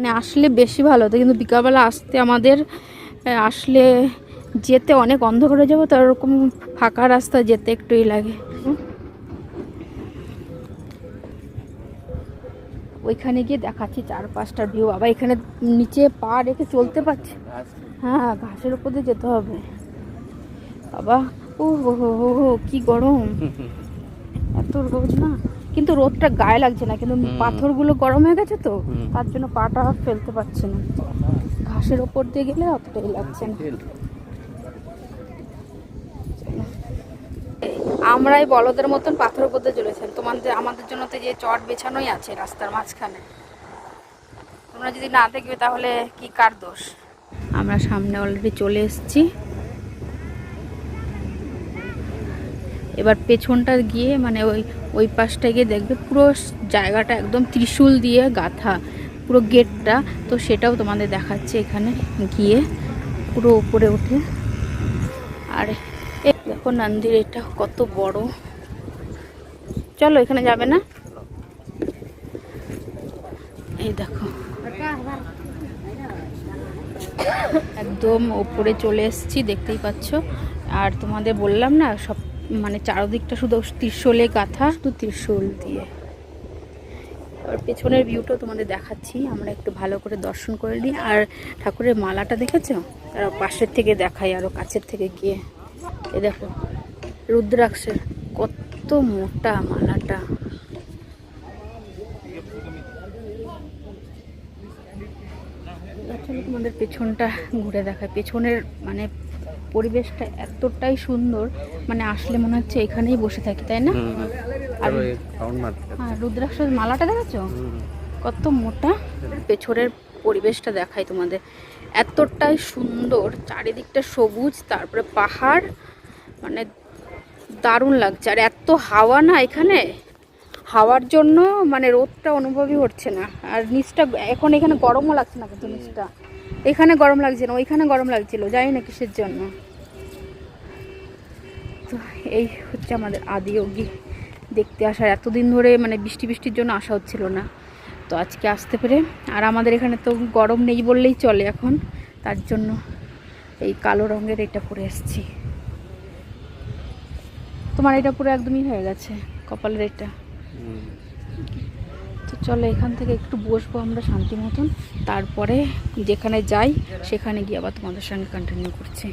মানে আসলে বেশি ভালো হতো, কিন্তু বিকালবেলা আসতে আমাদের আসলে যেতে অনেক অন্ধকার হয়ে যাবো, তো ওরকম ফাঁকা রাস্তা যেতে একটুই লাগে। ওইখানে গিয়ে দেখাচ্ছি 4-5টার ভিউ। আবার এখানে নিচে পা রেখে চলতে পারছি। হ্যাঁ, ঘাসের উপর দিয়ে যেতে হবে বাবা। ও হো হো হো হো, কি গরম, এত রোদ না, কিন্তু রোদটা গায়ে লাগছে না, কিন্তু পাথরগুলো গরম হয়ে গেছে তো তার জন্য পাটা ফেলতে পারছে না। ঘাসের ওপর দিয়ে গেলে অতটাই লাগছে না। আমরাই বলদের মতন পাথর উপর দিয়ে চলেছেন, আমাদের জন্য তো যে চট বেছানোই আছে রাস্তার মাঝখানে। তোমরা যদি না দেখবে তাহলে কি কার দোষ। আমরা সামনে অলরেডি চলে এসেছি, এবার পেছনটা গিয়ে মানে ওই পাশটা গিয়ে দেখবে পুরো জায়গাটা একদম ত্রিশূল দিয়ে গাঁথা, পুরো গেটটা। তো সেটাও তোমাদের দেখাচ্ছে এখানে গিয়ে পুরো উপরে উঠে। আর দেখো মন্দির এটা কত বড়। চলো এখানে যাবে না, এই দেখো একদম উপরে চলে এসেছি, দেখতেই পাচ্ছ। আর তোমাদের বললাম না সব মানে চারদিকটা শুধু ত্রিশূলে গাঁথা, শুধু ত্রিশূল দিয়ে। আর পেছনের ভিউটাও তোমাদের দেখাচ্ছি, আমরা একটু ভালো করে দর্শন করে নিই। আর ঠাকুরের মালাটা দেখেছো, তার পাশের থেকে দেখাই আরো কাছের থেকে গিয়ে। এই দেখো রুদ্রাক্ষের কত মোটা মালাটা। তোমাদের পেছনটা ঘুরে দেখায়, পেছনের মানে পরিবেশটা এতটাই সুন্দর, মানে আসলে মনে হচ্ছে এখানেই বসে থাকি, তাই না? আর রুদ্রাক্ষের মালাটা দেখেছো কত মোটা। পেছনের পরিবেশটা দেখাই তোমাদের, এতটাই সুন্দর, চারিদিকটা সবুজ, তারপরে পাহাড়, মানে দারুণ লাগছে। আর এত হাওয়া না এখানে, হাওয়ার জন্য মানে রোদটা অনুভবই হচ্ছে না। আর নিচটা এখন এখানে গরমও লাগছে না, কিন্তু নিচটা এখানে গরম লাগছে না, ওইখানে গরম লাগছিল, জানি না কিসের জন্য। তো এই হচ্ছে আমাদের আদিযোগী দেখতে আসার, এতদিন ধরে মানে বৃষ্টির জন্য আসা হচ্ছিল না, তো আজকে আসতে পেরে। আর আমাদের এখানে তো গরম নেই বললেই চলে এখন, তার জন্য এই কালো রঙের এটা পরে এসেছি। তোমার এটা পুরো একদমই হয়ে গেছে কপালের এটা। তো চলো এখান থেকে একটু বসবো আমরা শান্তি মতন, তারপরে যেখানে যাই সেখানে গিয়ে আবার তোমাদের সঙ্গে কন্টিনিউ করছি।